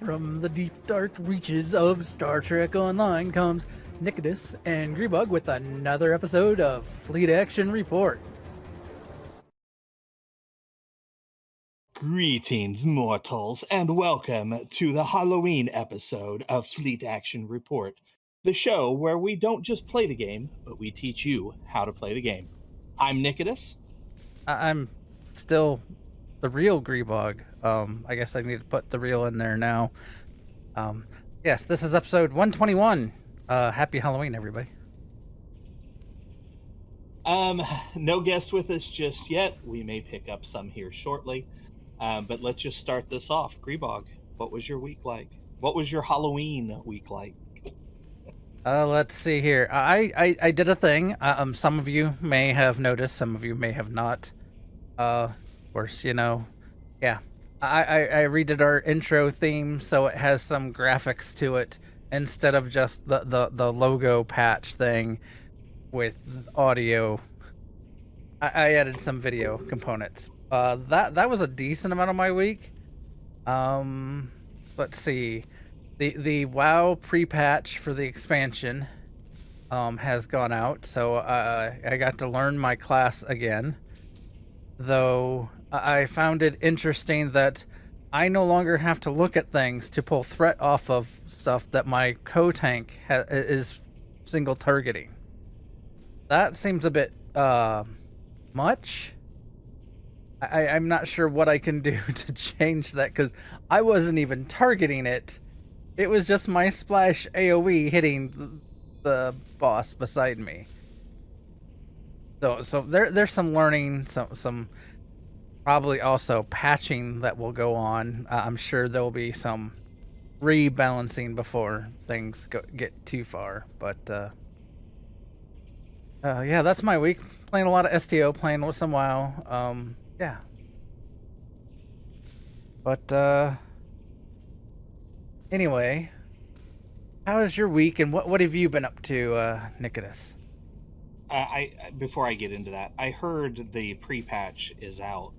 From the deep dark reaches of Star Trek Online comes Nicodemus and Greebug with another episode of Fleet Action Report. Greetings, mortals, and welcome to the Halloween episode of Fleet Action Report, the show where we don't just play the game, but we teach you how to play the game. I'm Nicodemus. I'm still the real Greebug. I guess I need to put the real in there now. Yes, this is episode 121. Happy Halloween, everybody. No guest with us just yet. We may pick up some here shortly. But let's just start this off. Greebog, what was your week like? What was your Halloween week like? Let's see here. I did a thing. Some of you may have noticed, some of you may have not. Of course, yeah. I redid our intro theme, so it has some graphics to it instead of just the logo patch thing with audio. I added some video components. That was a decent amount of my week. Let's see. The WoW pre-patch for the expansion has gone out, so I got to learn my class again. Though I found it interesting that I no longer have to look at things to pull threat off of stuff that my co-tank is single targeting. That seems a bit much. I'm not sure what I can do to change that, because I wasn't even targeting it. It was just my splash AoE hitting the boss beside me. So there's some learning, some probably also patching that will go on. I'm sure there'll be some rebalancing before things get too far. But yeah, that's my week. Playing a lot of STO, playing with some WoW. Yeah. But anyway, how is your week, and what have you been up to, Nicodemus? Before I get into that, I heard the pre-patch is out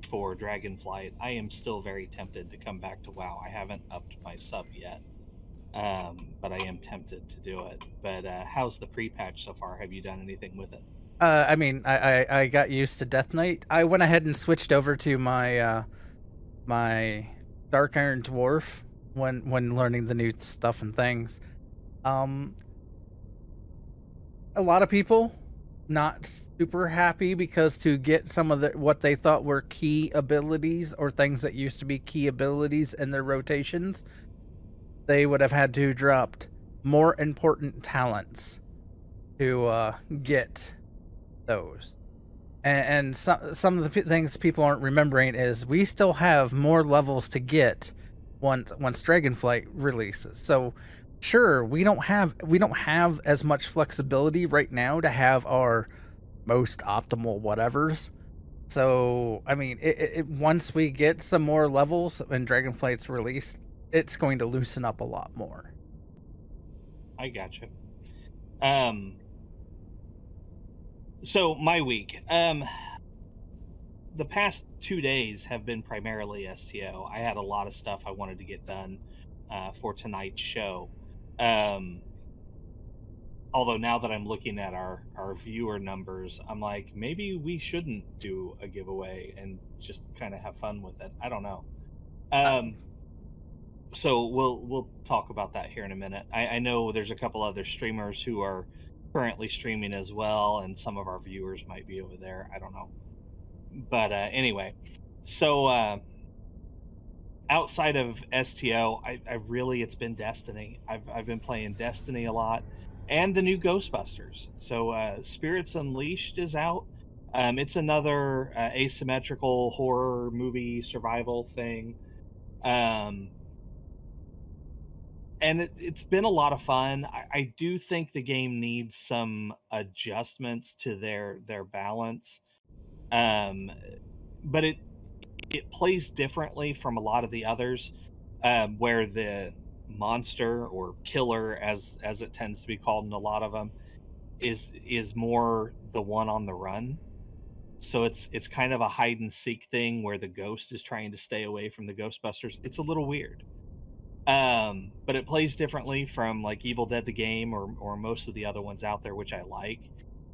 for Dragonflight. I am still very tempted to come back to WoW. I haven't upped my sub yet, but I am tempted to do it. But how's the pre-patch so far? Have you done anything with it? I mean, I got used to Death Knight. I went ahead and switched over to my my Dark Iron Dwarf when learning the new stuff and things. A lot of people not super happy because to get some of what they thought were key abilities, or things that used to be key abilities in their rotations, they would have had to dropped more important talents to get those. And some of the things people aren't remembering is we still have more levels to get once Dragonflight releases. So sure, we don't have as much flexibility right now to have our most optimal whatevers. So I mean, once we get some more levels and Dragonflight's released, it's going to loosen up a lot more. I gotcha. So my week, the past 2 days have been primarily STO. I had a lot of stuff I wanted to get done for tonight's show. Although now that I'm looking at our viewer numbers, I'm like, maybe we shouldn't do a giveaway and just kind of have fun with it. I don't know. So we'll talk about that here in a minute. I know there's a couple other streamers who are currently streaming as well, and some of our viewers might be over there. I don't know. But anyway, so outside of STO, I really, it's been Destiny. I've been playing Destiny a lot, and the new Ghostbusters. So Spirits Unleashed is out. It's another asymmetrical horror movie survival thing. And it's been a lot of fun. I do think the game needs some adjustments to their balance, but it plays differently from a lot of the others, where the monster or killer, as it tends to be called in a lot of them, is more the one on the run. So it's kind of a hide and seek thing where the ghost is trying to stay away from the Ghostbusters. It's a little weird. But it plays differently from like Evil Dead the game or most of the other ones out there, which I like.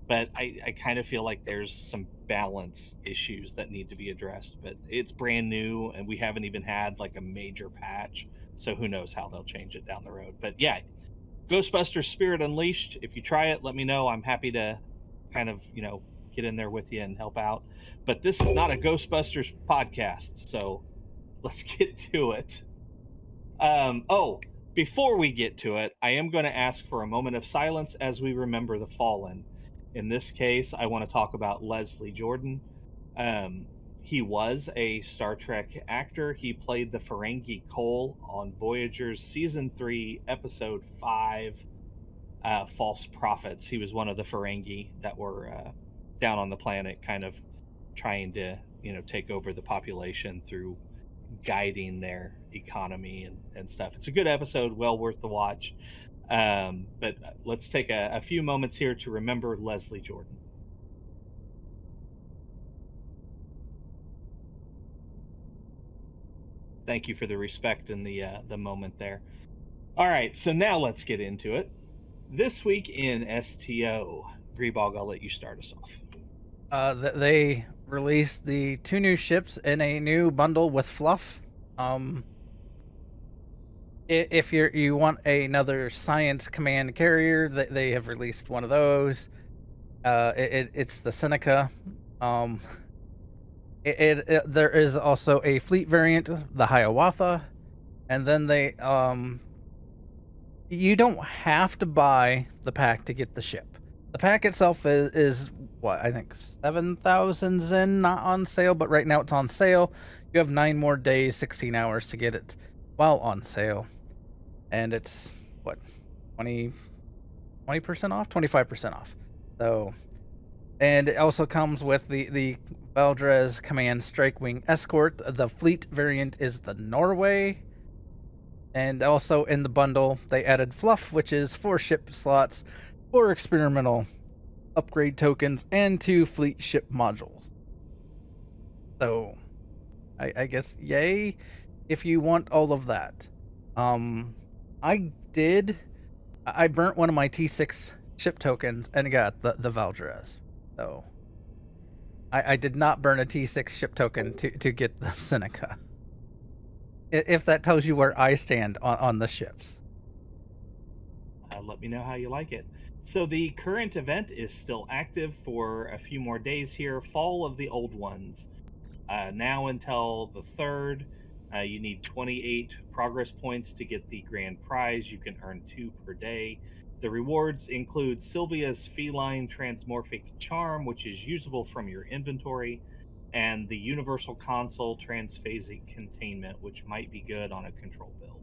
But I kind of feel like there's some balance issues that need to be addressed. But it's brand new and we haven't even had like a major patch. So who knows how they'll change it down the road. But yeah, Ghostbusters Spirit Unleashed. If you try it, let me know. I'm happy to kind of, get in there with you and help out. But this is not a Ghostbusters podcast, so let's get to it. Oh, before we get to it, I am going to ask for a moment of silence as we remember the fallen. In this case, I want to talk about Leslie Jordan. Um, he was a Star Trek actor. He played the Ferengi Cole on Voyager's season 3, episode 5, False Prophets. He was one of the Ferengi that were down on the planet, kind of trying to, take over the population through guiding their economy and stuff. It's a good episode, well worth the watch. But let's take a few moments here to remember Leslie Jordan. Thank you for the respect and the moment there. All right, so now let's get into it. This week in STO, Greebog, I'll let you start us off. They released the 2 new ships in a new bundle with fluff. If you want another science command carrier, they have released one of those. It's the Seneca. There is also a fleet variant, the Hiawatha, and then you don't have to buy the pack to get the ship. The pack itself is what, I think 7,000 Zen, not on sale, but right now it's on sale. You have 9 more days, 16 hours to get it while on sale. And it's what, 20% off, 25% off. So, and it also comes with the Valdres Command Strike Wing Escort. The fleet variant is the Norway. And also in the bundle, they added Fluff, which is 4 ship slots, 4 experimental upgrade tokens, and 2 fleet ship modules. So, I guess yay if you want all of that. I burnt one of my T6 ship tokens and got the Valdres. So, I did not burn a T6 ship token to get the Seneca. If that tells you where I stand on the ships. Let me know how you like it. So the current event is still active for a few more days here. Fall of the Old Ones. Now until the 3rd. You need 28 progress points to get the grand prize. You can earn 2 per day. The rewards include Sylvia's Feline Transmorphic Charm, which is usable from your inventory, and the Universal Console Transphasic Containment, which might be good on a control build.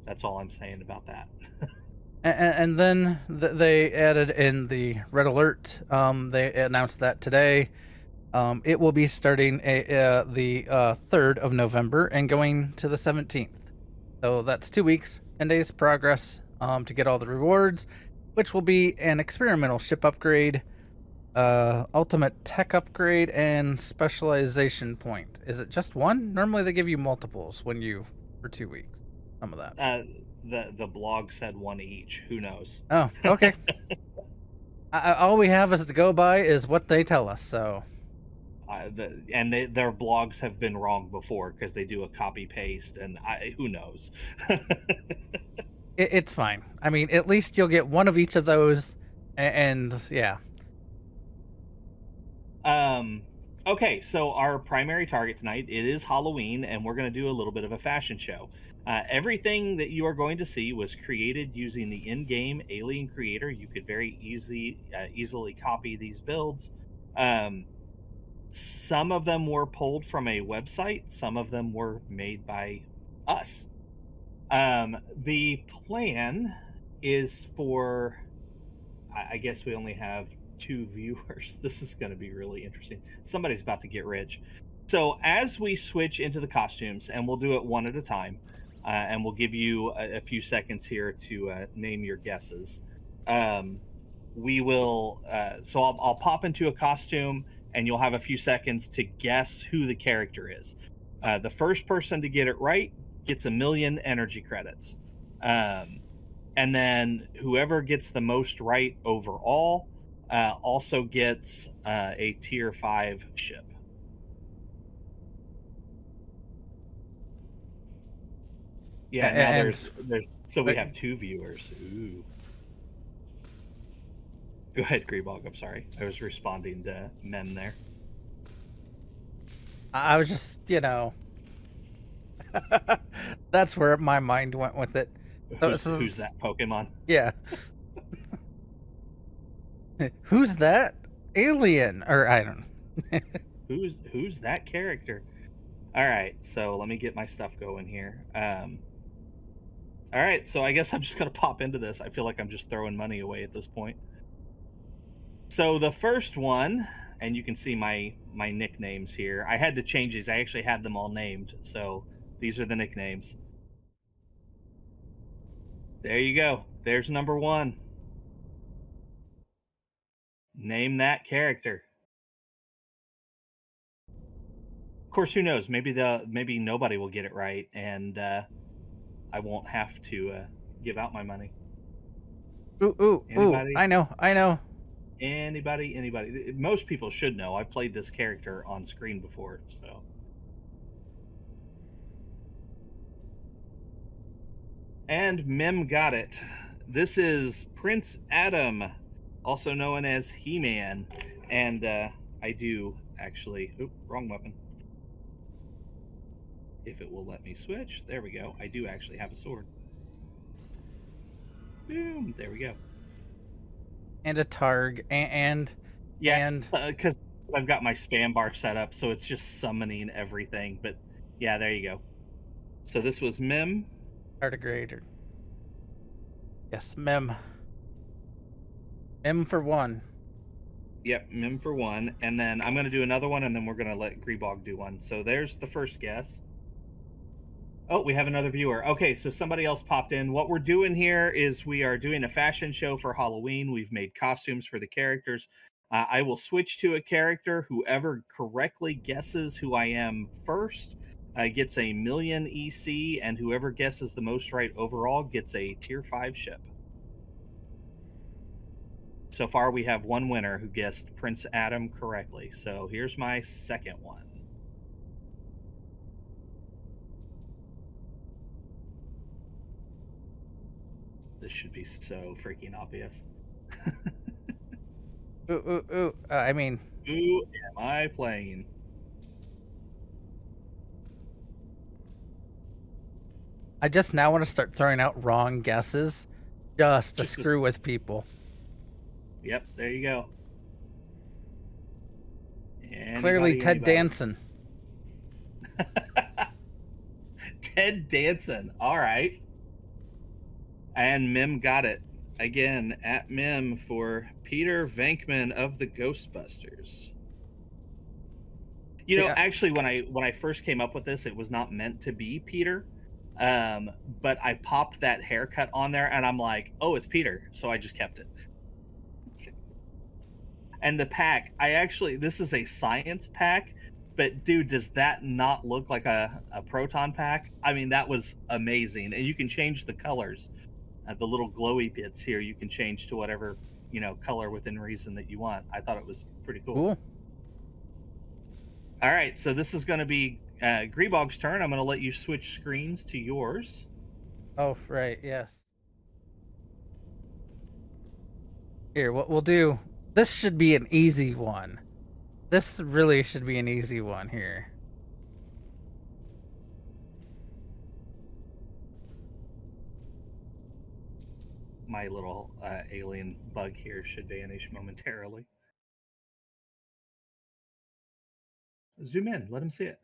That's all I'm saying about that. And then they added in the Red Alert. They announced that today. It will be starting the 3rd of November and going to the 17th. So that's 2 weeks, 10 days progress to get all the rewards, which will be an experimental ship upgrade, ultimate tech upgrade, and specialization point. Is it just one? Normally they give you multiples for 2 weeks. Some of that. The blog said 1 each. Who knows? Oh, okay. All we have is to go by is what they tell us. So, their blogs have been wrong before because they do a copy paste, and who knows? it's fine. I mean, at least you'll get one of each of those, and yeah. Okay, so our primary target tonight, it is Halloween, and we're going to do a little bit of a fashion show. Everything that you are going to see was created using the in-game Alien Creator. You could very easily copy these builds. Some of them were pulled from a website. Some of them were made by us. The plan is for, I guess we only have 2 viewers. This is going to be really interesting. Somebody's about to get rich. So as we switch into the costumes, and we'll do it one at a time, and we'll give you a few seconds here to name your guesses. we will. So I'll pop into a costume, and you'll have a few seconds to guess who the character is. The first person to get it right gets 1,000,000 energy credits, and then whoever gets the most right overall also gets a tier 5 ship. Yeah, now And there's so we but have 2 viewers. Ooh. Go ahead, Greebog. I'm sorry. I was responding to Mem there. I was just, that's where my mind went with it. Who's that Pokemon? Yeah. Who's that alien? Or I don't know. Who's that character? All right, so let me get my stuff going here. All right, so I guess I'm just gonna pop into this. I feel like I'm just throwing money away at this point. So the first one, and you can see my nicknames here. I had to change these. I actually had them all named, so these are the nicknames. There you go. There's number one. Name that character. Of course, who knows? Maybe nobody will get it right, and I won't have to give out my money. Ooh, ooh, ooh. Anybody? I know, I know. Anybody? Most people should know. I played this character on screen before, so. And Mim got it. This is Prince Adam, also known as He-Man, and I do actually. Oop, wrong weapon. If it will let me switch, there we go. I do actually have a sword. Boom! There we go. And a targ, and Yeah, because I've got my spam bar set up, so it's just summoning everything. But yeah, there you go. So this was Mim. tardigrader. Yes, Mem. M for one. Yep, Mim for one, and then I'm gonna do another one, and then we're gonna let Greebog do one. So there's the first guess. Oh, we have another viewer. Okay, so somebody else popped in. What we're doing here is we are doing a fashion show for Halloween. We've made costumes for the characters. I will switch to a character. Whoever correctly guesses who I am first gets a 1,000,000 EC, and whoever guesses the most right overall gets a tier 5 ship. So far, we have one winner who guessed Prince Adam correctly. So here's my second one. This should be so freaking obvious. Ooh, ooh, ooh. I mean, Who am I playing? I just now want to start throwing out wrong guesses just to screw with people. Yep, there you go. Clearly, Ted Danson. Ted Danson. All right. And Mim got it. Again, at Mim for Peter Venkman of the Ghostbusters. You know, Yeah. actually, when I first came up with this, it was not meant to be Peter. But I popped that haircut on there, and I'm like, oh, it's Peter. So I just kept it. And the pack, this is a science pack, but dude, does that not look like a proton pack? I mean, that was amazing. And you can change the colors. The little glowy bits here, you can change to whatever, color within reason that you want. I thought it was pretty cool. Cool. All right, so this is going to be Greebog's turn. I'm going to let you switch screens to yours. Oh, right, yes. Here, what we'll do, this should be an easy one. This really should be an easy one here. My little alien bug here should vanish momentarily. Zoom in, let him see it.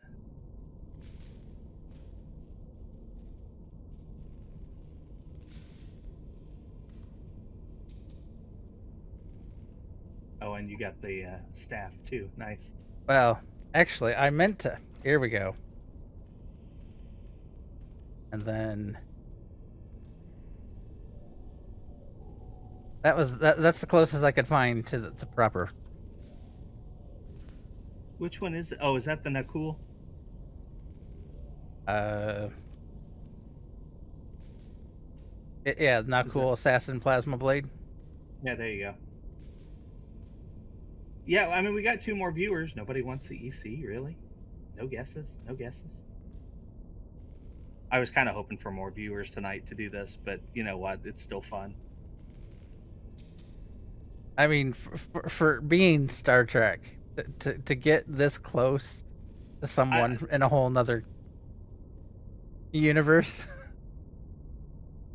Oh, and you got the staff too. Nice. Well, actually, I meant to. Here we go. And then... That's the closest I could find to the proper. Which one is it? Oh, is that the Nakul? Uh, yeah, not Is that? cool. Assassin Plasma Blade. Yeah, there you go. Yeah, I mean, we got 2 more viewers. Nobody wants the EC, really? No guesses? No guesses? I was kind of hoping for more viewers tonight to do this, but you know what? It's still fun. I mean, for being Star Trek, to get this close to someone in a whole nother universe.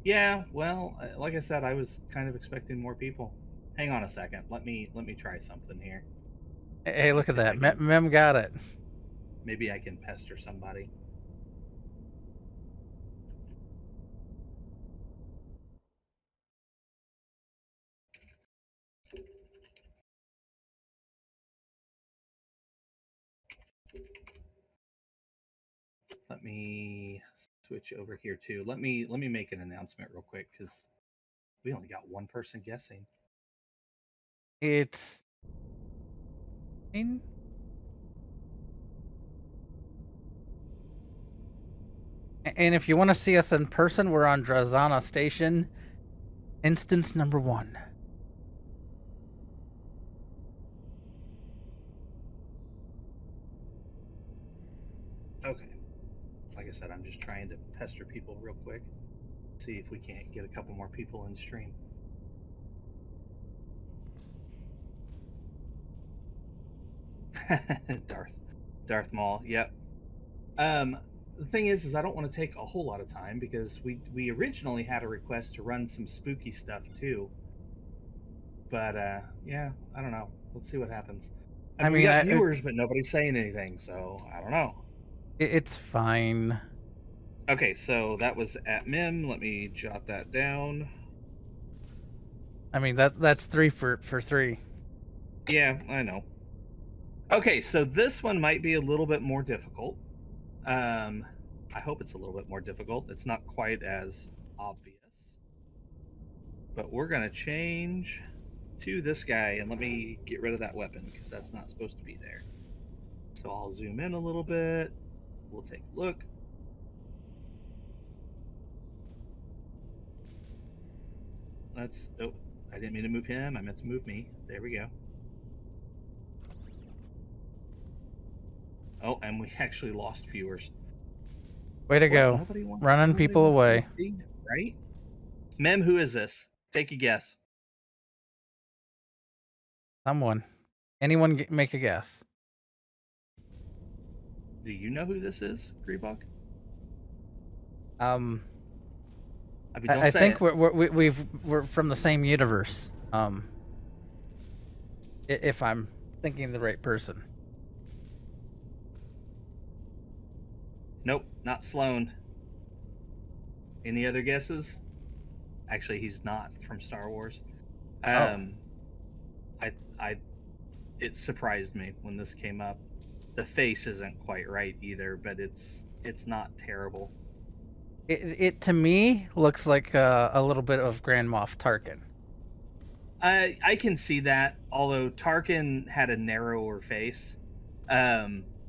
Yeah, well, like I said, I was kind of expecting more people. Hang on a second. Let me try something here. Hey, Let me look at see if that. I can. Mem got it. Maybe I can pester somebody. Let me switch over here too. Let me make an announcement real quick because we only got one person guessing. It's and if you want to see us in person, we're on Drazana Station, instance number 1. Okay. Like I said, I'm just trying to pester people real quick. See if we can't get a couple more people in stream. Darth Maul. Yep. The thing is I don't want to take a whole lot of time because we originally had a request to run some spooky stuff too. But yeah, I don't know. Let's see what happens. I I mean, we mean, got viewers, but nobody's saying anything, so I don't know. it's fine. Okay, so that was at Mim. Let me jot that down. I mean, that's 3 for 3. Yeah, I know. Okay, so this one might be a little bit more difficult. I hope it's a little bit more difficult. It's not quite as obvious. But we're going to change to this guy, and let me get rid of that weapon because that's not supposed to be there. So I'll zoom in a little bit. We'll take a look. Oh, I didn't mean to move him. I meant to move me. There we go. Oh, and we actually lost viewers. Way to go. Running people away. Right? Mem, who is this? Take a guess. Someone. Anyone make a guess. Do you know who this is, Greebog? I mean, I think we're from the same universe. If I'm thinking the right person. Nope, not Sloan. Any other guesses? Actually, he's not from Star Wars. It surprised me when this came up. The face isn't quite right either, but it's not terrible. It to me looks like a little bit of Grand Moff Tarkin. I can see that, although Tarkin had a narrower face.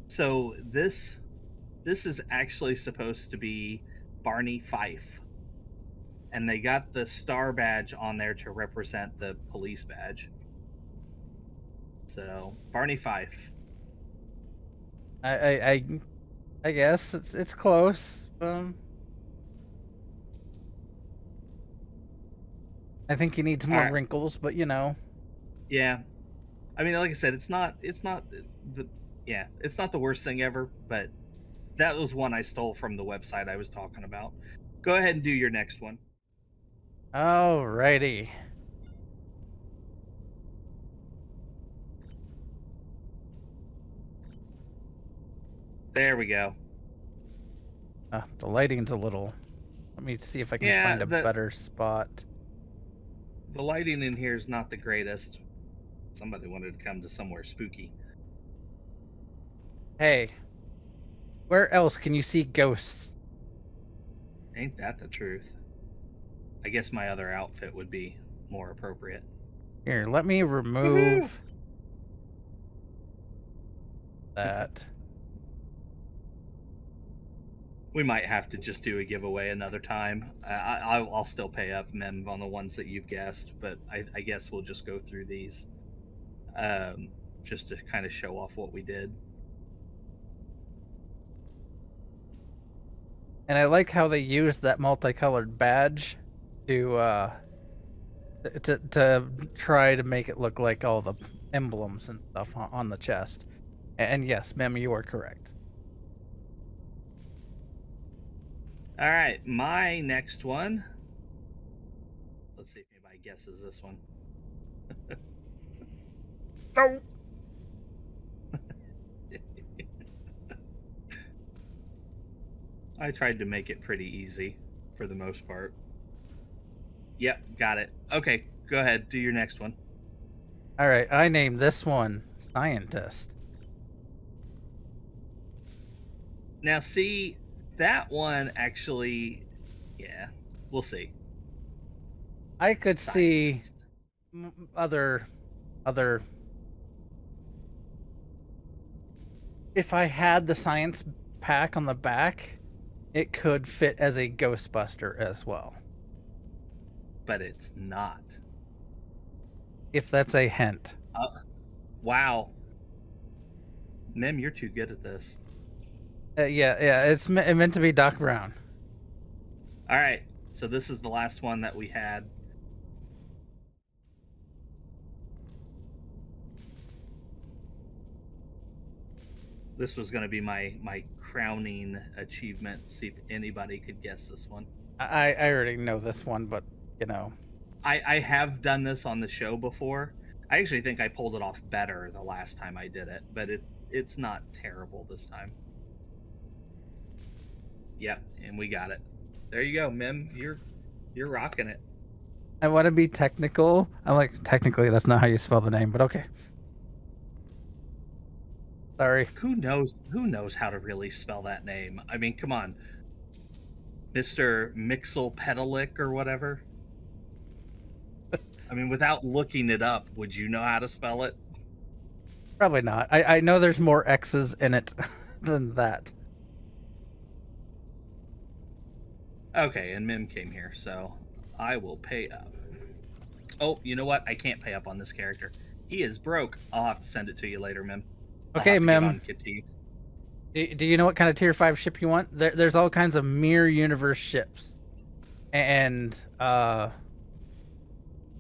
So this is actually supposed to be Barney Fife, and they got the star badge on there to represent the police badge. So Barney Fife. I guess it's close. I think he needs more wrinkles, but you know. Yeah, I mean, like I said, it's not it's not the worst thing ever, but that was one I stole from the website I was talking about. Go ahead and do your next one. Alrighty. There we go. The lighting's a little. Let me see if I can find a better spot. The lighting in here is not the greatest. Somebody wanted to come to somewhere spooky. Hey, where else can you see ghosts? Ain't that the truth? I guess my other outfit would be more appropriate. Here, let me Woohoo! remove that. We might have to just do a giveaway another time. I'll still pay up, Mem, on the ones that you've guessed, but I guess we'll just go through these um, just to kind of show off what we did. And I like how they used that multicolored badge to to try to make it look like all the emblems and stuff on the chest. And yes, Mem, you are correct. All right, my next one. Let's see if anybody guesses this one. No. I tried to make it pretty easy for the most part. Yep, got it. Okay, go ahead. Do your next one. All right, I named this one Scientist. Now, see, that one actually, yeah, we'll see. I could see Scientist. other if I had the science pack on the back, it could fit as a Ghostbuster as well. But it's not. If that's a hint. Wow. Mem, you're too good at this. Yeah, it's meant to be Doc Brown. All right, so this is the last one that we had. This was going to be my crowning achievement. See if anybody could guess this one. I already know this one, but you know, I have done this on the show before. I actually think I pulled it off better the last time I did it, but it's not terrible this time. Yep, and we got it. There you go, Mim. You're rocking it. I want to be technical. I'm like, technically, that's not how you spell the name, but okay. Sorry. Who knows how to really spell that name? I mean, come on. Mr. Mixel Pedalic or whatever. I mean, without looking it up, would you know how to spell it? Probably not. I know there's more X's in it than that. Okay, and Mim came here, so I will pay up. Oh, you know what? I can't pay up on this character. He is broke. I'll have to send it to you later, Mim. Okay, Mim. Do you know what kind of tier 5 ship you want? There's all kinds of mirror universe ships. And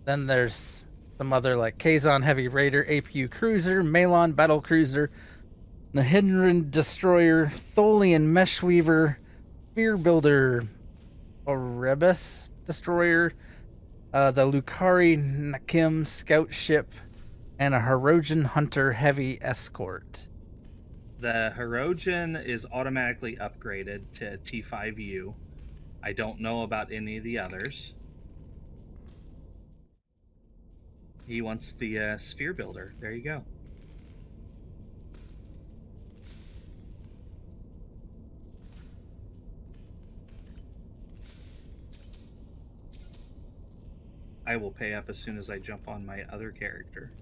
then there's some other like Kazon Heavy Raider, APU Cruiser, Malon Battle Cruiser, Nahidran Destroyer, Tholian Meshweaver, Spear Builder, Erebus Destroyer, the Lucari Nakim Scout Ship, and a Hirogen Hunter Heavy Escort. The Hirogen is automatically upgraded to T5U. I don't know about any of the others. He wants the Sphere Builder. There you go. I will pay up as soon as I jump on my other character.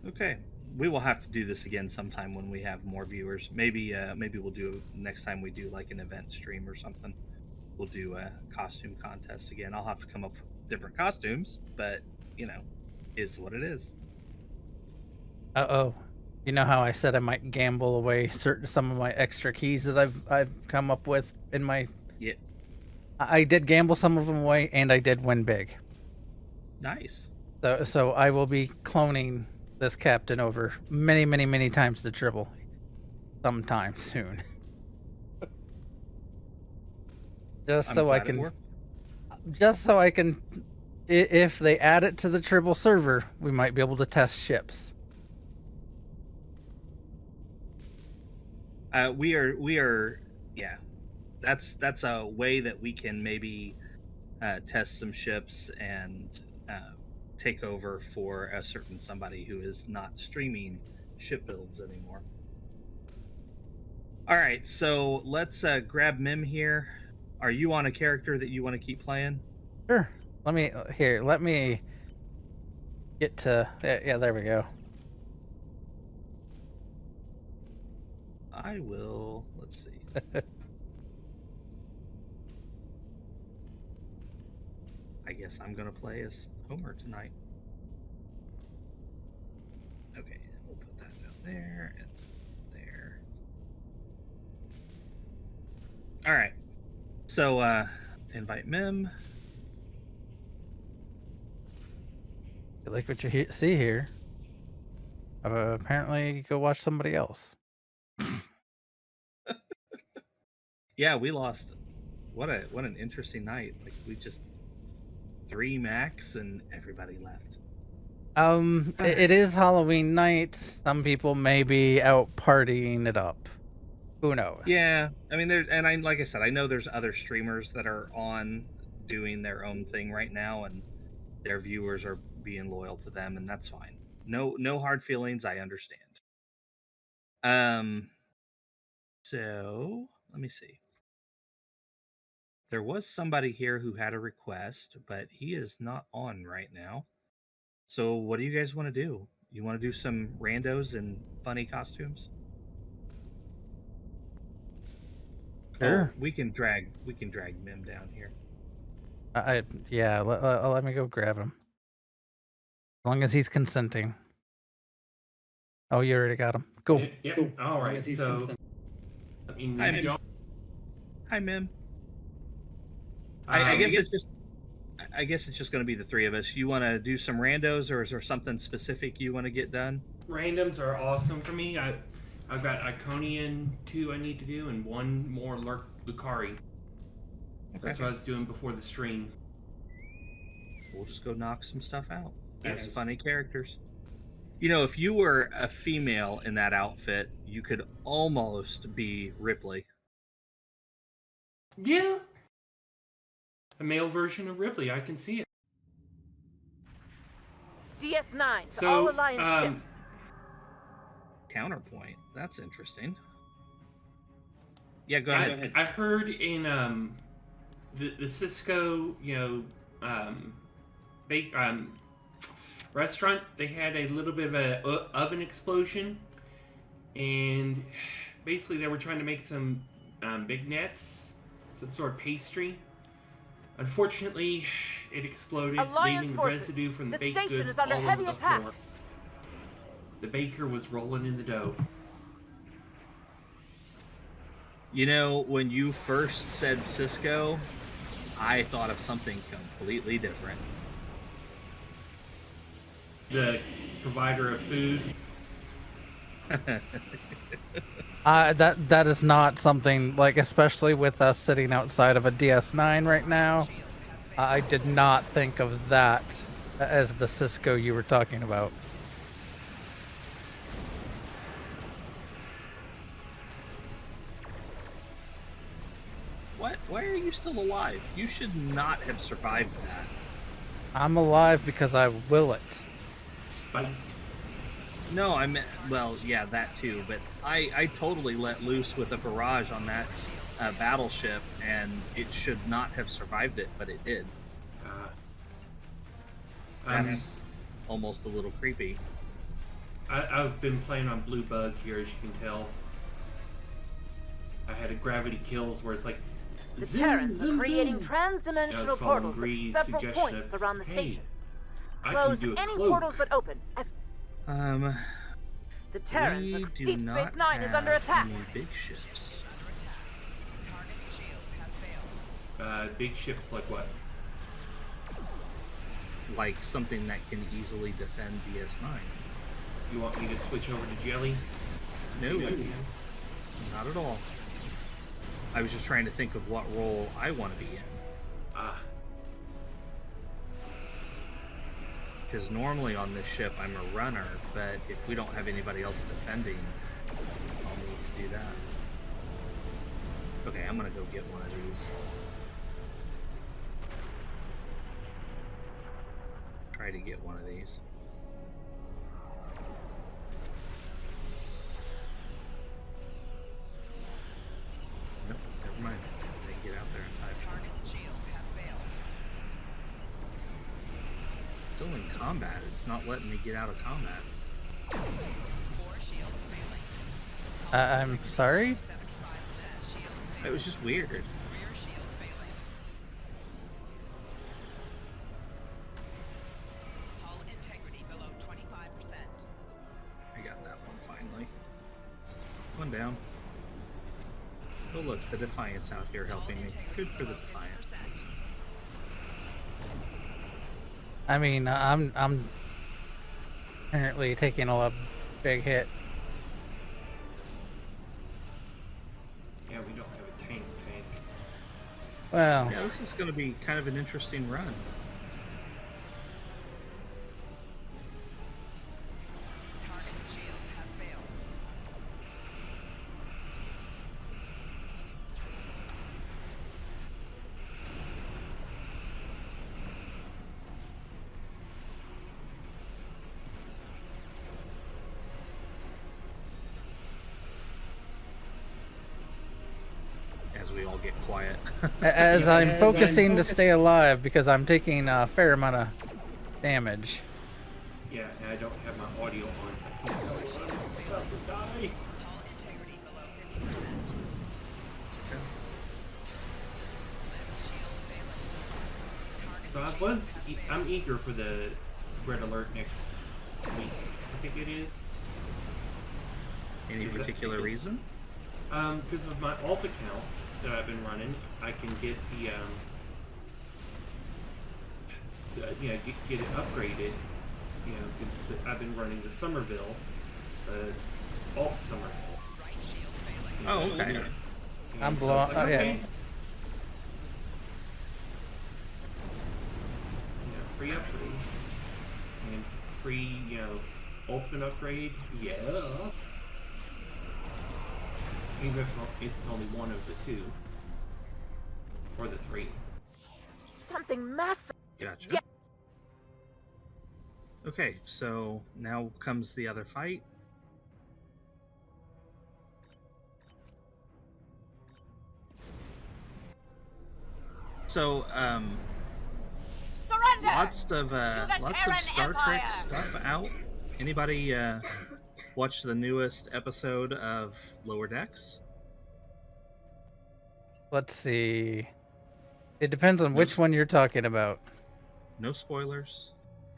Okay, we will have to do this again sometime when we have more viewers. Maybe we'll do next time we do like an event stream or something. We'll do a costume contest again. I'll have to come up with different costumes, but you know, is what it is. Uh-oh. You know how I said I might gamble away some of my extra keys that I've come up with in my. Yeah. I did gamble some of them away, and I did win big. Nice. So I will be cloning this captain over many times the triple sometime soon. Just so I can, if they add it to the triple server, we might be able to test ships. We are, yeah. That's a way that we can maybe test some ships and take over for a certain somebody who is not streaming ship builds anymore. All right, so let's grab Mim here. Are you on a character that you want to keep playing? Sure. Let me get to, yeah, there we go. I will. Let's see. I guess I'm gonna play as Homer tonight. Okay, we'll put that down there and there. All right. So invite Mim. You like what you see here? Apparently, go watch somebody else. Yeah, we lost. What an interesting night. Like we just 3 max and everybody left. It is Halloween night. Some people may be out partying it up. Who knows? Yeah, I mean, like I said, I know there's other streamers that are on doing their own thing right now, and their viewers are being loyal to them, and that's fine. No hard feelings. I understand. Um, so let me see. There was somebody here who had a request, but he is not on right now. So what do you guys want to do? You want to do some randos and funny costumes? Sure. Oh, we can drag Mim down here. Yeah. Let me go grab him. As long as he's consenting. Oh, you already got him. Cool. Yeah. Cool. All right. So, Hi, Mim. Hi, Mim. I guess it's just. I guess it's just going to be the 3 of us. You want to do some randos, or is there something specific you want to get done? Randoms are awesome for me. I've got Iconian 2 I need to do, and 1 more Lucari. Okay. That's what I was doing before the stream. We'll just go knock some stuff out. As funny characters. You know, if you were a female in that outfit, you could almost be Ripley. Yeah. A male version of Ripley, I can see it. DS9, so, all Alliance ships. Counterpoint. That's interesting. Yeah, go ahead. I heard in the Cisco, restaurant, they had a little bit of a oven explosion, and basically they were trying to make some big nets, some sort of pastry. Unfortunately, it exploded, leaving residue from the baked goods all over the floor. The baker was rolling in the dough. You know, when you first said Cisco, I thought of something completely different. The provider of food. That is not something, like, especially with us sitting outside of a DS9 right now. I did not think of that as the Cisco you were talking about. What? Why are you still alive? You should not have survived that. I'm alive because I will it. Spite. No, I meant, well, yeah, that too, but I totally let loose with a barrage on that battleship, and it should not have survived it, but it did. That's almost a little creepy. I've been playing on Blue Bug here, as you can tell. I had a gravity kills where it's like, the Terrans are creating trans-dimensional portals at several points around the station. Close any portals that open. The Terrans, Deep Space Nine is under attack. Big ships. Big ships like what? Like something that can easily defend DS9. You want me to switch over to Jelly? No, not at all. I was just trying to think of what role I want to be in. Because normally on this ship I'm a runner, but if we don't have anybody else defending, I'll need to do that. Okay, I'm gonna go get one of these. Try to get one of these. Nope, never mind. I didn't get out there in time. still in combat. It's not letting me get out of combat. I'm sorry? It was just weird. I got that one finally. One down. Oh look, the Defiant's out here helping me. Good for the Defiant. I mean, I'm apparently taking a big hit. Yeah, we don't have a tank. Well, yeah, this is going to be kind of an interesting run. As we all get quiet. as I'm focusing to stay alive because I'm taking a fair amount of damage. Yeah, and I don't have my audio on, so I can't go. I'm about to die. So I'm eager for the red alert next week. I think it is. Any particular reason? Because of my alt account that I've been running, I can get the get it upgraded. You know, because I've been running the Somerville, alt Somerville. Oh, okay. I'm blowing. Like, oh yeah. okay. Free upgrade and free, ultimate upgrade. Yeah. Even if it's only one of the two. Or the three. Something massive. Gotcha. Yeah. Okay, so now comes the other fight. So, Surrender! lots of Star Trek stuff out. Anybody watch the newest episode of Lower Decks? Let's see. It depends on which one you're talking about. No spoilers.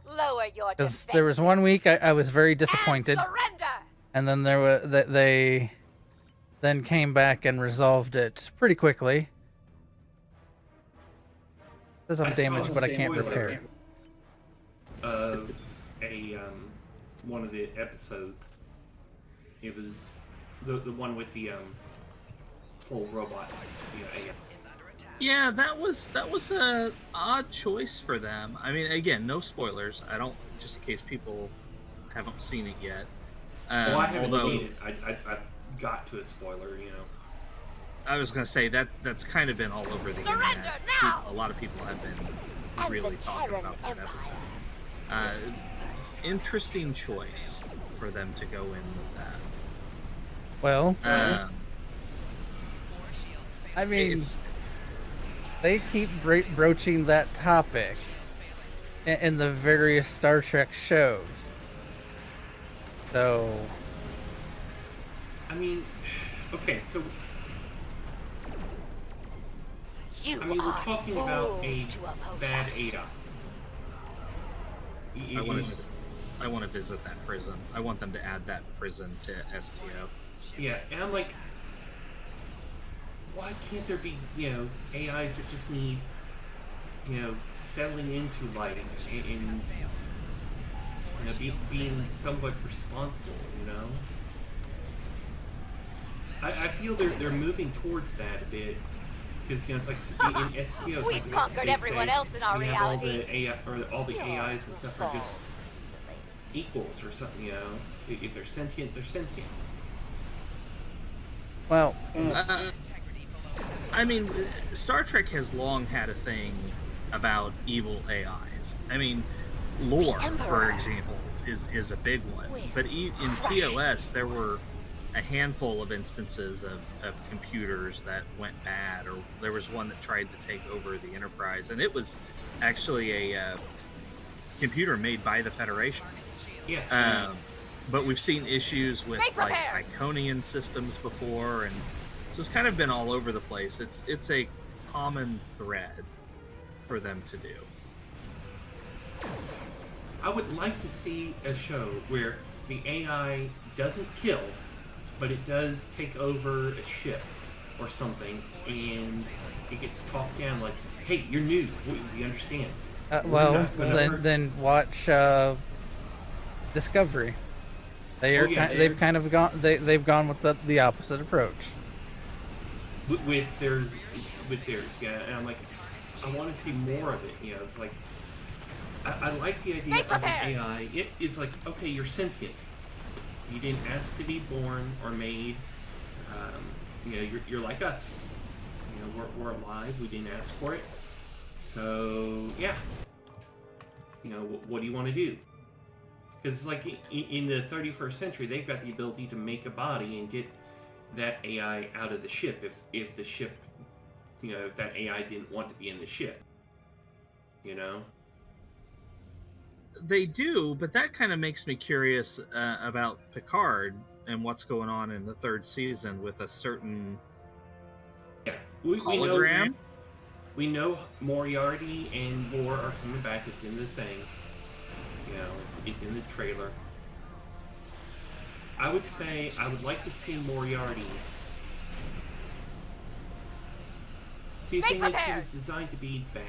Lower your Because there was one week I was very disappointed, and then they then came back and resolved it pretty quickly. There's some damage, but I can't repair. Of one of the episodes. It was the one with the full robot. Yeah, that was a odd choice for them. I mean, again, no spoilers. I don't, just in case people haven't seen it yet. Well, I haven't seen it. I got to a spoiler, I was gonna say that's kind of been all over the internet. Now! A lot of people have been really talking about that episode. Interesting choice for them to go in with that. Well, I mean, they keep broaching that topic in the various Star Trek shows. So, I mean, okay, so we're talking about a bad AI. I want to visit that prison. I want them to add that prison to STO. Yeah, and I'm like, why can't there be, AIs that just need, settling into life and being somewhat responsible, I feel they're moving towards that a bit. Because, it's like in STO, it's We've conquered everyone else in our reality. All the AIs and stuff are just equals or something, If they're sentient, they're sentient. well, I mean, Star Trek has long had a thing about evil AIs. I mean, lore, for example, is a big one. But in TOS, there were a handful of instances of computers that went bad, or there was one that tried to take over the Enterprise, and it was actually computer made by the Federation. Yeah. But we've seen issues with like Iconian systems before, and so it's kind of been all over the place. It's a common thread for them to do. I would like to see a show where the AI doesn't kill, but it does take over a ship or something, and it gets talked down like, "Hey, you're new. We understand." Then watch Discovery. They've gone with the opposite approach. With theirs, yeah. And I'm like, I want to see more of it. You know, it's like, I like the idea of an AI. It's like, okay, you're sentient. You didn't ask to be born or made. You know, you're like us. You know, we're alive. We didn't ask for it. So yeah. You know, what do you want to do? Because like in the 31st century, they've got the ability to make a body and get that AI out of the ship if the ship, you know, if that AI didn't want to be in the ship. You know? They do, but that kind of makes me curious about Picard and what's going on in the 3rd season with a certain hologram. We know Moriarty and Lore are coming back. It's in the thing. You know, it's in the trailer. I would say I would like to see Moriarty. See, the thing is, he was designed to be bad.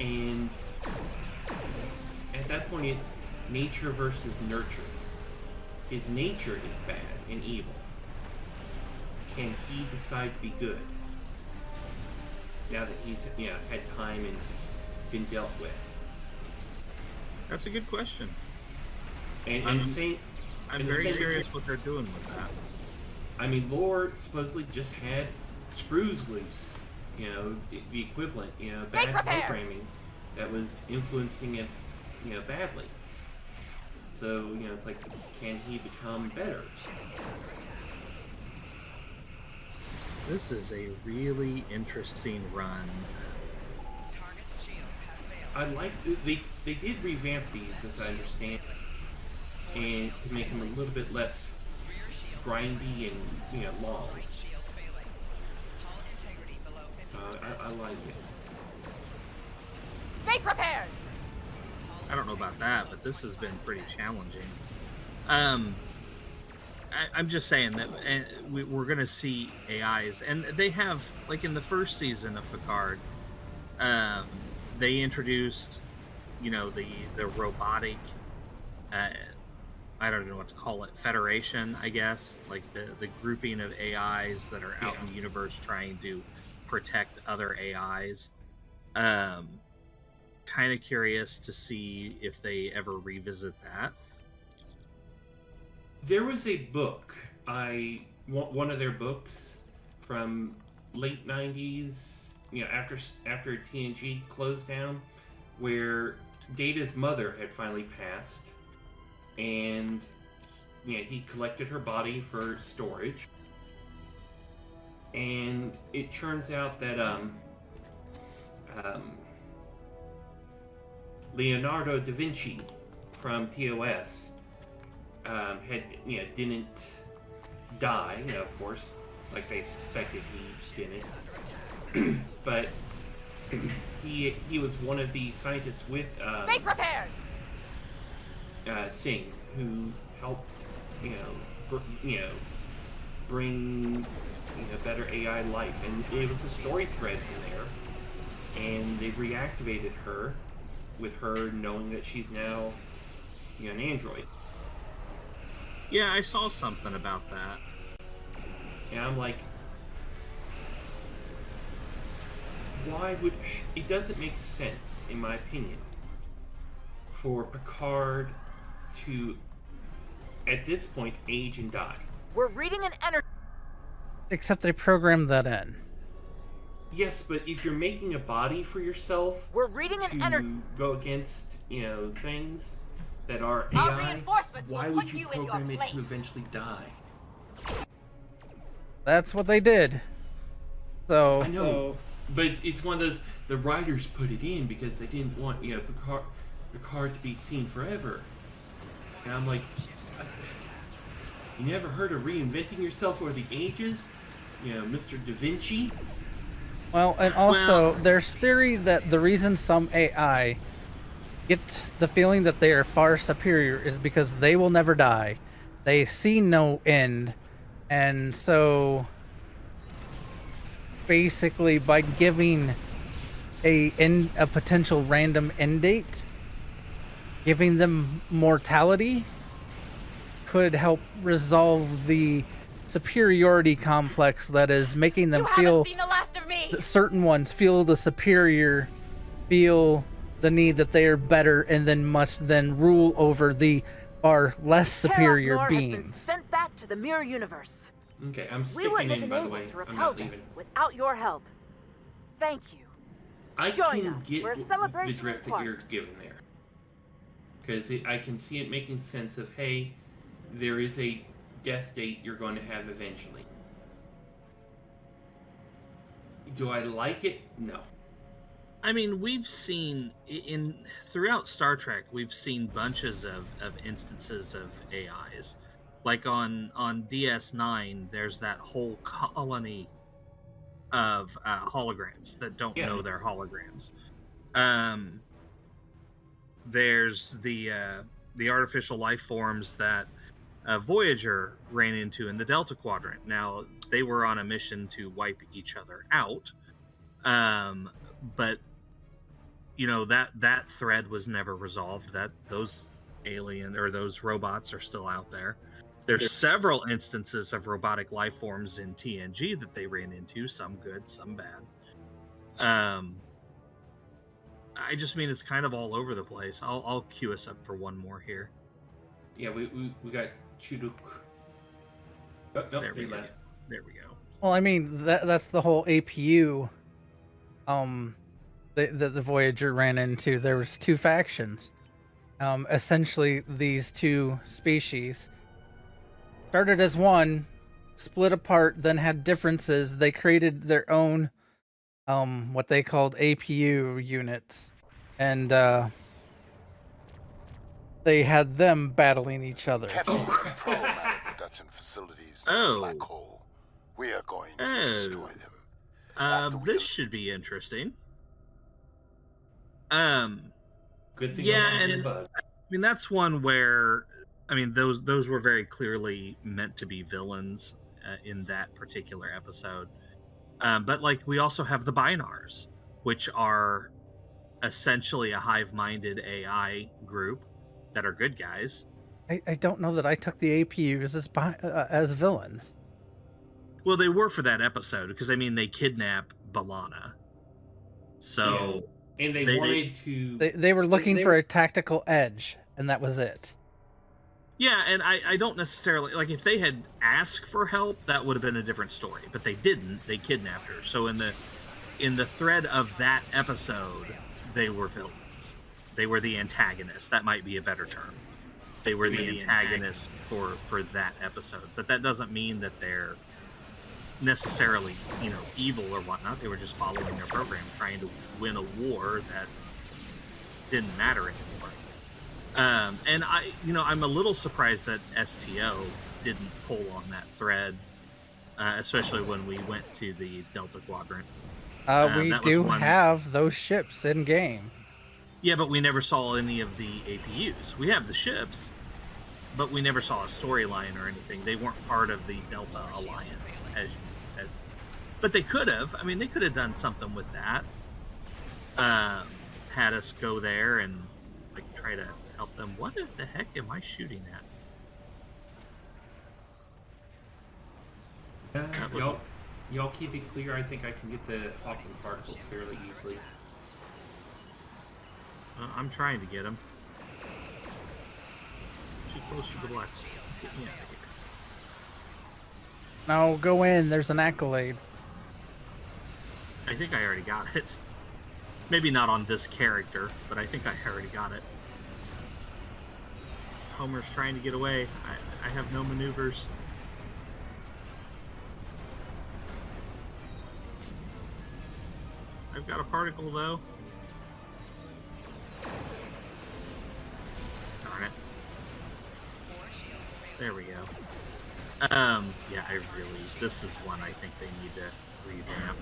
And at that point, it's nature versus nurture. His nature is bad and evil. Can he decide to be good? Now that he's had time and been dealt with. That's a good question. And I'm very curious what they're doing with that. I mean, Lore supposedly just had screws loose. You know, the equivalent. You know, bad programming that was influencing it. You know, badly. So you know, it's like, can he become better? This is a really interesting run. I like they did revamp these, as I understand, and to make them a little bit less grindy and long. So I like it. Make repairs. I don't know about that, but this has been pretty challenging. I'm just saying that we're going to see AIs, and they have, like in the 1st season of Picard, they introduced, you know, the robotic, I don't know what to call it, Federation, I guess, like the grouping of AIs that are out in the universe trying to protect other AIs. Kind of curious to see if they ever revisit that. There was a book, one of their books from late 90s, you know, after TNG closed down, where Data's mother had finally passed, and he collected her body for storage. And it turns out that Leonardo da Vinci from TOS didn't die, of course, like they suspected he didn't. But he was one of the scientists with make repairs. Singh, who helped bring better AI life, and it was a story thread from there, and they reactivated her with her knowing that she's now an android. Yeah, I saw something about that. And I'm like, why would... It doesn't make sense, in my opinion, for Picard to, at this point, age and die. We're reading an energy... Except they programmed that in. Yes, but if you're making a body for yourself... We're reading an energy... go against, things that are Our AI, reinforcements why will would put you you in your program it place. to eventually die? That's what they did. So I know, but it's one of those. The writers put it in because they didn't want Picard. the card to be seen forever. And I'm like, you never heard of reinventing yourself over the ages? You know, Mr. Da Vinci? Well, and also, there's theory that the reason some AI get the feeling that they are far superior is because they will never die. They see no end. And so, basically, by giving a potential random end date, giving them mortality could help resolve the superiority complex that is making them feel seen the last of me. Certain ones feel the superior, feel the need that they are better, and then must then rule over the far less superior beings. Has been sent back to the mirror universe. Okay, I'm sticking in, by the way. I'm not leaving. Without your help. Thank you. I can get the drift that you're giving there. Because I can see it making sense of, hey, there is a death date you're going to have eventually. Do I like it? No. I mean, we've seen throughout Star Trek, we've seen bunches of instances of AIs. Like on DS9, there's that whole colony of holograms that don't know they're holograms. There's the artificial life forms that Voyager ran into in the Delta Quadrant. Now, they were on a mission to wipe each other out, but you know that thread was never resolved. That those those robots are still out there. There's several instances of robotic life forms in TNG that they ran into, some good, some bad. I just mean it's kind of all over the place. I'll queue us up for one more here. Yeah, we got Chuduk. Oh, no, there we left. go. There we go. Well, I mean that's the whole APU. The Voyager ran into. There was two factions. Essentially, these two species started as one, split apart, then had differences. They created their own, what they called APU units, and they had them battling each other. Problematic production facilities in the black hole. We are going to destroy them. This should be interesting. Good thing. Yeah, and I mean that's one where those were very clearly meant to be villains in that particular episode. But like we also have the Binars, which are essentially a hive-minded AI group that are good guys. I don't know that I took the APUs as villains. Well, they were for that episode because they kidnap B'Elanna. So and they wanted to. They were looking for a tactical edge, and that was it. Yeah, and I don't necessarily like if they had asked for help, that would have been a different story. But they didn't. They kidnapped her. So in the thread of that episode, they were villains. They were the antagonists. That might be a better term. They were the antagonists for that episode. But that doesn't mean that they're necessarily, evil or whatnot. They were just following their program, trying to win a war that didn't matter anymore. And I'm a little surprised that STO didn't pull on that thread, especially when we went to the Delta Quadrant. We do have those ships in game. Yeah, but we never saw any of the APUs. We have the ships, but we never saw a storyline or anything. They weren't part of the Delta Alliance, but they could have. They could have done something with that. Had us go there and try to help them. What the heck am I shooting at? Y'all keep it clear. I think I can get the Hawking particles fairly easily. I'm trying to get them. Too close to the black hole. Get me out of here. No, go in. There's an accolade. I think I already got it. Maybe not on this character, but I think I already got it. Homer's trying to get away. I have no maneuvers. I've got a particle, though. There we go. Yeah, this is one I think they need to revamp.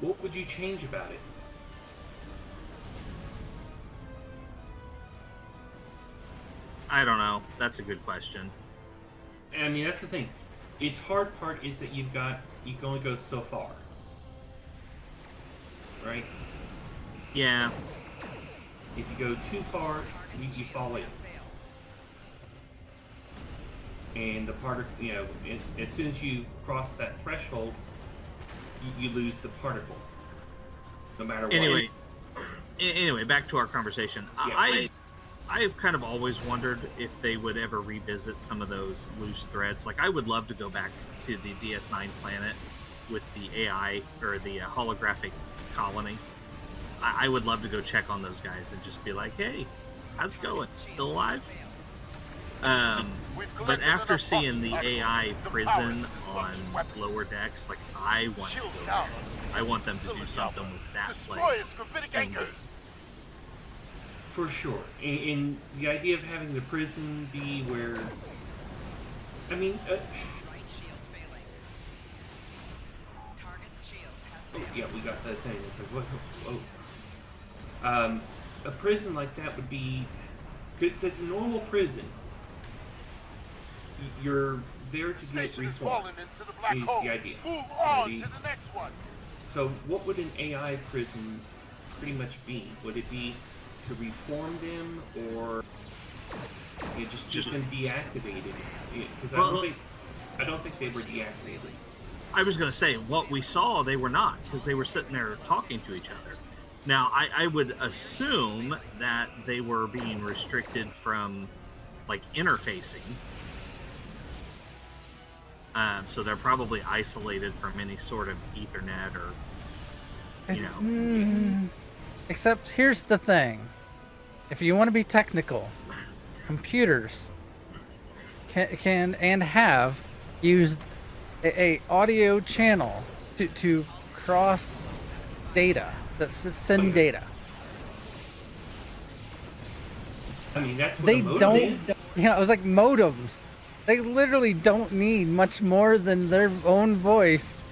What would you change about it? I don't know. That's a good question. I mean, that's the thing. Its hard part is that you can only go so far. Right? Yeah. If you go too far, you fall in. And the particle, as soon as you cross that threshold, you lose the particle. No matter what. Anyway, back to our conversation. Yeah. I've kind of always wondered if they would ever revisit some of those loose threads. Like, I would love to go back to the DS9 planet with the AI, or the holographic colony. I would love to go check on those guys and just be like, hey, how's it going? Still alive? But after seeing the AI prison on lower decks, like, I want to go there. I want them to do something with that place. For sure. And the idea of having the prison be where... I mean... Oh, yeah, we got that thing. It's like, whoa. A prison like that would be... Because a normal prison, you're there to get reformed, is the idea. Move on to the next one. So what would an AI prison pretty much be? Would it be to reform them, or just keep them deactivated? Because I don't think they were deactivated. I was going to say, what we saw, they were not, because they were sitting there talking to each other. Now, I would assume that they were being restricted from, like, interfacing. So they're probably isolated from any sort of Ethernet or, Except, here's the thing. If you want to be technical, computers can and have used a audio channel to cross data, send data. I mean, that's what a modem is. Yeah, it was like modems. They literally don't need much more than their own voice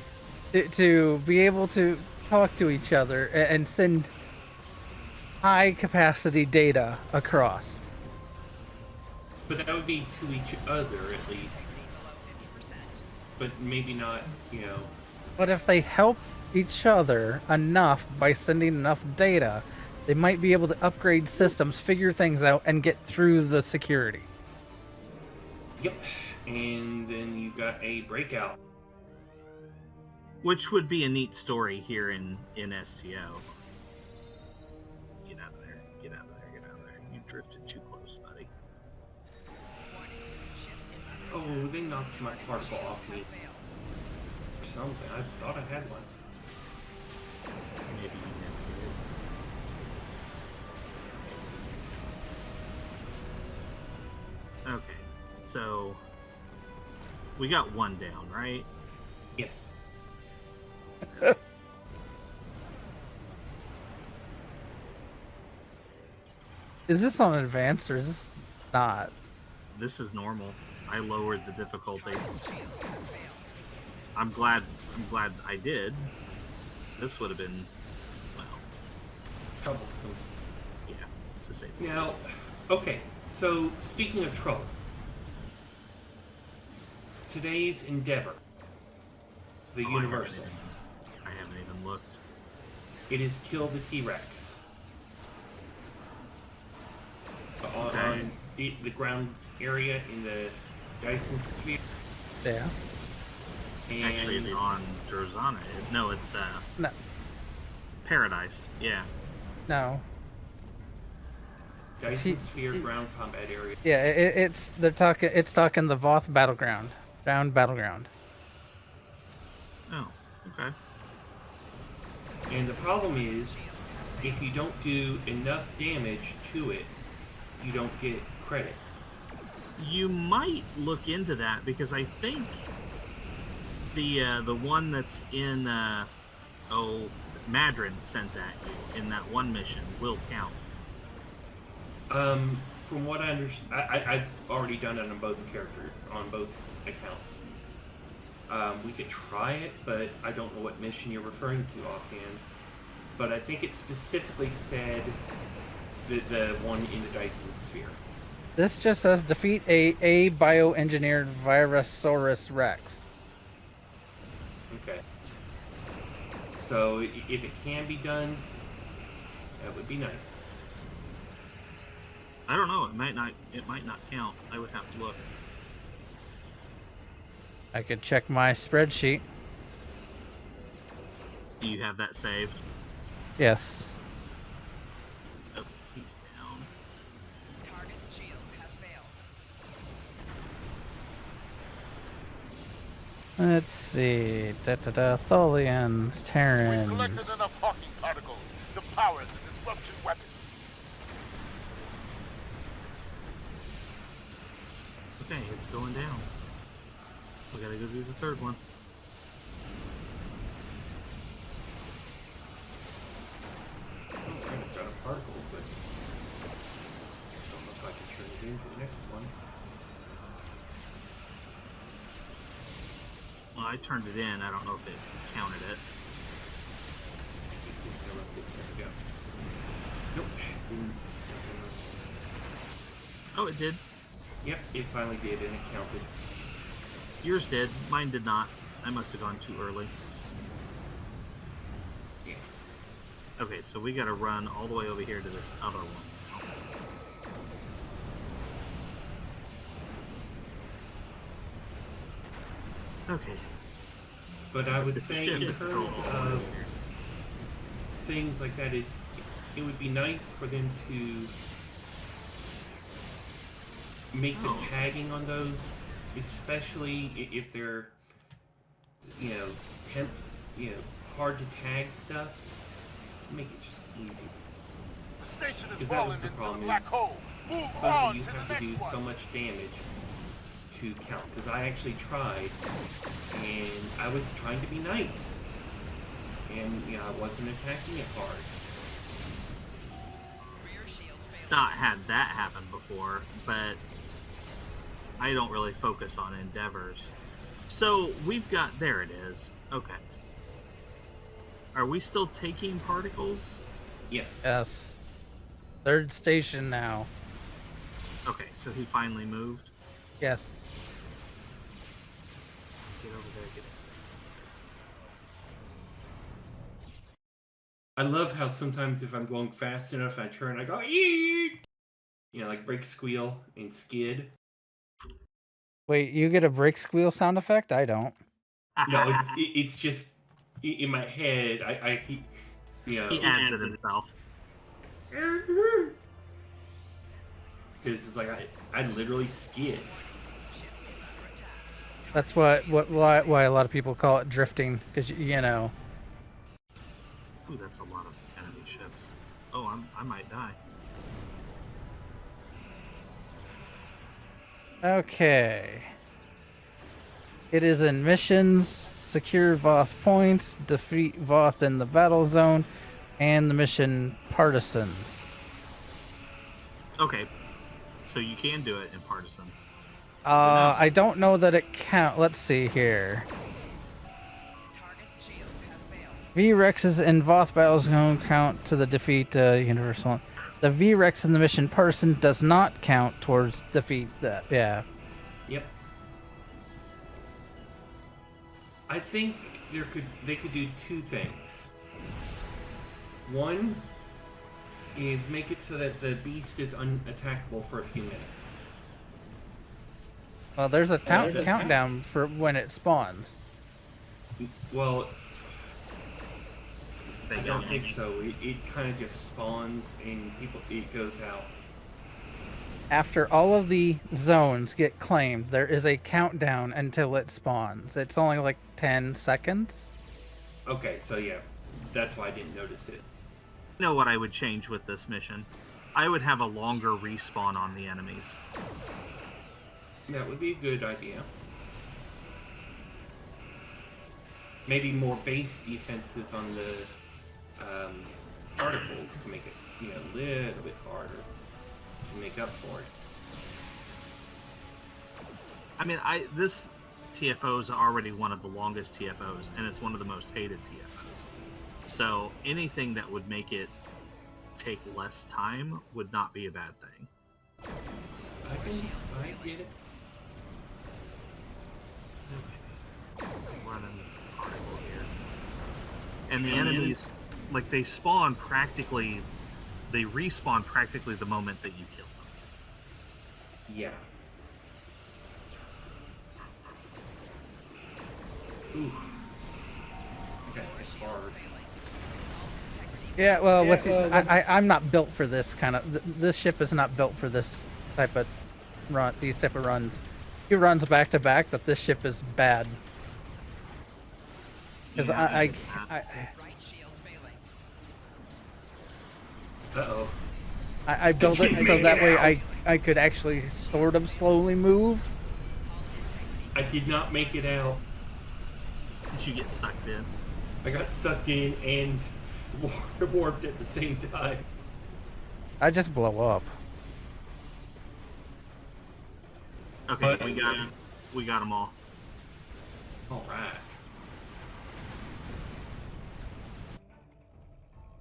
to be able to talk to each other and send high capacity data across. But that would be to each other, at least. But maybe not, But if they help each other enough by sending enough data, they might be able to upgrade systems, figure things out, and get through the security. Yep. And then you got a breakout. which would be a neat story here in STO. Get out of there. Get out of there. Get out of there. You drifted too close, buddy. Oh, they knocked my particle off me. Or something. I thought I had one. Maybe you never did. Okay, so we got one down, right? Yes. Is this on advanced or is this not? This is normal. I lowered the difficulty. I'm glad I did. This would have been, well, Troublesome. yeah, to say the Now, least. okay, so speaking of trouble, today's endeavor, the Universal, I haven't even looked. it is kill the T-Rex. Okay. On the ground area in the Dyson sphere. Yeah. And Actually, it's on Drozana. No, it's No. Paradise. Yeah. No. Dyson sphere ground combat area. Yeah, it's talking the Voth battleground, ground battleground. Oh, okay. And the problem is, if you don't do enough damage to it, you don't get credit. You might look into that because I think the one that's in Madrin sends at you in that one mission will count. from what I understand, I've already done it on both accounts. We could try it, but I don't know what mission you're referring to offhand. But I think it specifically said the one in the Dyson sphere. This just says defeat a bioengineered Virosaurus Rex. Okay. So if it can be done, that would be nice. I don't know. It might not count. I would have to look. I could check my spreadsheet. Do you have that saved? Yes. Oh, he's down. Target shield has failed. Let's see. Tholians, Terrans. We've collected enough Hawking particles to power the disruption weapon. Okay, it's going down. We gotta go do the third one. I haven't done a particle, but I don't know if I can turn it in for the next one. Well, I turned it in. I don't know if it counted it. There we go. Nope. Didn't. Oh, it did. Yep, it finally did, and it counted. Yours did. Mine did not. I must have gone too early. Yeah. Okay, so we gotta run all the way over here to this other one. Okay. But I would say in terms of things like that, it would be nice for them to make the tagging on those, especially if they're, hard to tag stuff, to make it just easier. The station is Because that was the problem. Supposedly you have to do so much damage to count. Because I actually tried, and I was trying to be nice, and I wasn't attacking it hard. Not had that happen before, but I don't really focus on endeavors. So we've got, there it is. Okay. Are we still taking particles? Yes. Yes. Third station now. Okay, so he finally moved. Yes. Get over there, get I love how sometimes if I'm going fast enough, I turn, I go, eee! Like brake squeal and skid. Wait, you get a brake squeal sound effect? I don't. No, it's just in my head. He adds it himself. Because it's like I literally skid. That's why a lot of people call it drifting, because Ooh, that's a lot of enemy ships. Oh, I might die. Okay. It is in missions, secure Voth points, defeat Voth in the battle zone, and the mission Partisans. Okay, so you can do it in Partisans. I don't know that it count. Let's see here. V-Rexes in Voth battle zone count to the defeat Universal. The V-Rex in the mission Partisan does not count towards defeat. Yeah. Yep. I think they could do two things. One is make it so that the beast is unattackable for a few minutes. Well, there's a countdown for when it spawns. Well, I don't think so. It kind of just spawns and it goes out. After all of the zones get claimed, there is a countdown until it spawns. It's only like 10 seconds. Okay, so yeah, that's why I didn't notice it. You know what I would change with this mission? I would have a longer respawn on the enemies. That would be a good idea. Maybe more base defenses on the particles to make it, a little bit harder to make up for it. I mean, this TFO is already one of the longest TFOs, and it's one of the most hated TFOs. So anything that would make it take less time would not be a bad thing. I get it. Running horrible here. And the enemies, like, they respawn practically the moment that you kill them. Yeah. Oof. Okay, hard. Yeah, well, I'm not built for this kind of. This ship is not built for this type of run. These type of runs. He runs back to back. That this ship is bad. Because I Uh-oh. I built it so that way I could actually sort of slowly move. I did not make it out. Did you get sucked in? I got sucked in and warped at the same time. I just blow up. Okay, we got them all. All right.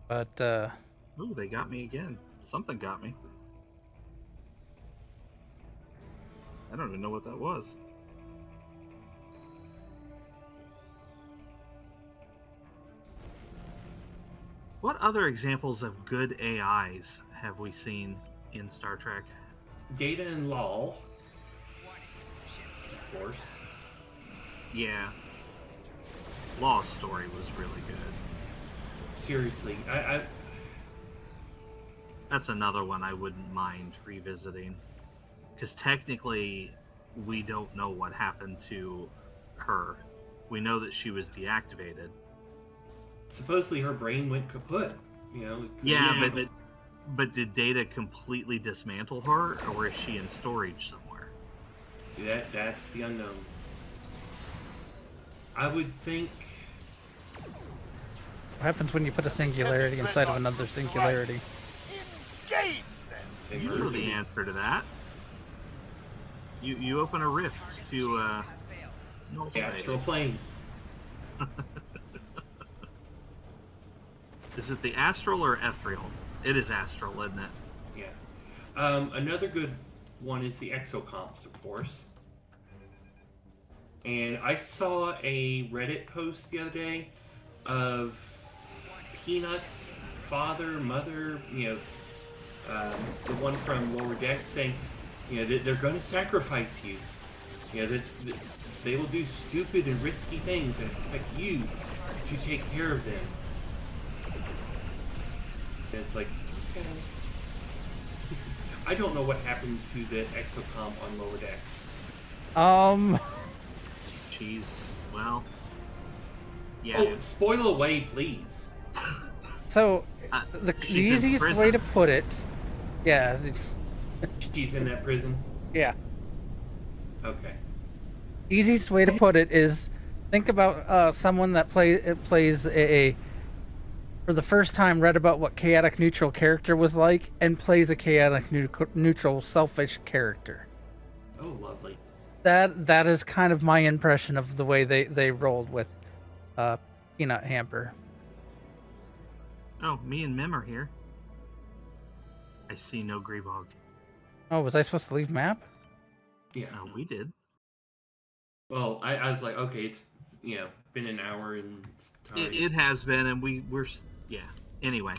But ooh, they got me again. Something got me. I don't even know what that was. What other examples of good AIs have we seen in Star Trek? Data and Lal. Of course. Yeah. Law's story was really good. Seriously, That's another one I wouldn't mind revisiting. Because technically, we don't know what happened to her. We know that she was deactivated. Supposedly her brain went kaput. You know. Yeah, but did Data completely dismantle her, or is she in storage somewhere? That's the unknown. I would think. what happens when you put a singularity inside of another singularity? Engage them. You know the answer to that. You open a rift to null space. Astral plane. Is it the astral or ethereal? It is astral, isn't it? Yeah. Another good one is the exocomps, of course. And I saw a Reddit post the other day of Peanut's father, mother, the one from Lower Decks saying, they're going to sacrifice you. That they will do stupid and risky things and expect you to take care of them. And it's like, okay. I don't know what happened to the exocomp on Lower Decks. Jeez, well, yeah. Oh, spoil away, please. So, the easiest way to put it, yeah. She's in that prison? Yeah. Okay. Easiest way to put it is, think about someone that plays for the first time read about what chaotic neutral character was like and plays a chaotic neutral selfish character. Oh, lovely. That is kind of my impression of the way they rolled with Peanut Hamper. Oh, me and Mim are here. I see no Greebog. Oh, was I supposed to leave map? Yeah. No, we did. Well, I was like, okay, it's been an hour and it's time. It has been, and we're yeah. Anyway,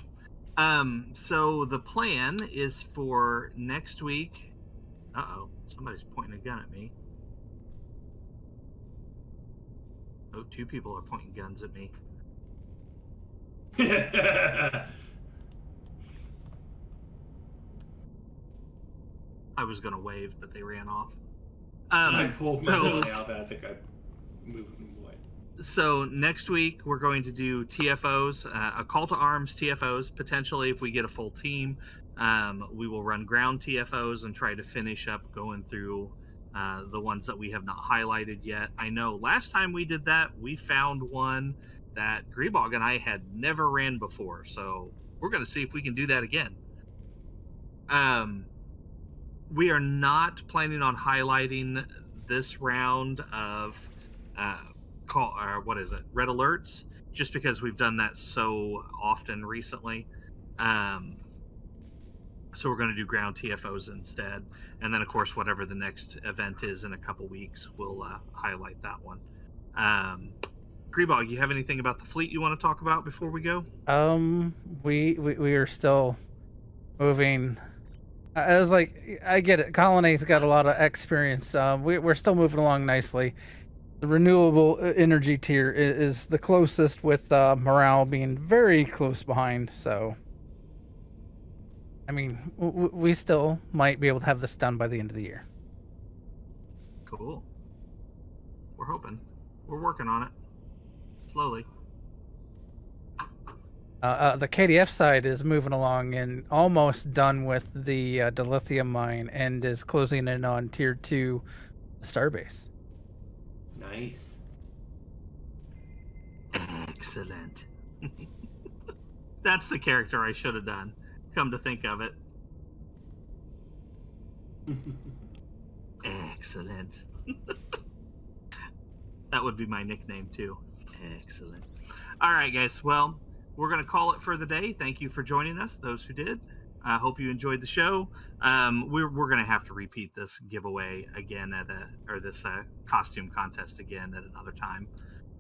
so the plan is for next week. Uh-oh, somebody's pointing a gun at me. Oh, two people are pointing guns at me. I was gonna wave, but they ran off. I pulled my belly out, and I think I moved away. So next week we're going to do TFOs, a call to arms TFOs. Potentially, if we get a full team, we will run ground TFOs and try to finish up going through the ones that we have not highlighted yet. I know last time we did that, we found one that Greebog and I had never ran before, so we're going to see if we can do that again. we are not planning on highlighting this round of red alerts, just because we've done that so often recently. So we're going to do ground TFOs instead, and then of course whatever the next event is in a couple weeks, we'll highlight that one. Greebog, you have anything about the fleet you want to talk about before we go? We are still moving. I was like, I get it. Colony's got a lot of experience. We're still moving along nicely. The renewable energy tier is the closest, with morale being very close behind. So, I mean, we still might be able to have this done by the end of the year. Cool. We're hoping. We're working on it. Slowly. The KDF side is moving along and almost done with the dilithium mine, and is closing in on tier 2 starbase. Nice. Excellent. That's the character I should have done, come to think of it. Excellent. That would be my nickname too. Excellent. All right, guys. Well, we're going to call it for the day. Thank you for joining us, those who did. I hope you enjoyed the show. We're going to have to repeat this giveaway again or this costume contest again at another time,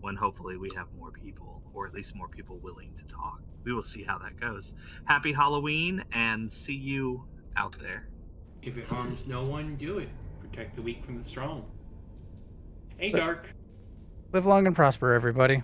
when hopefully we have more people, or at least more people willing to talk. We will see how that goes. Happy Halloween, and see you out there. If it harms no one, do it. Protect the weak from the strong. Hey, Dark. Live long and prosper, everybody.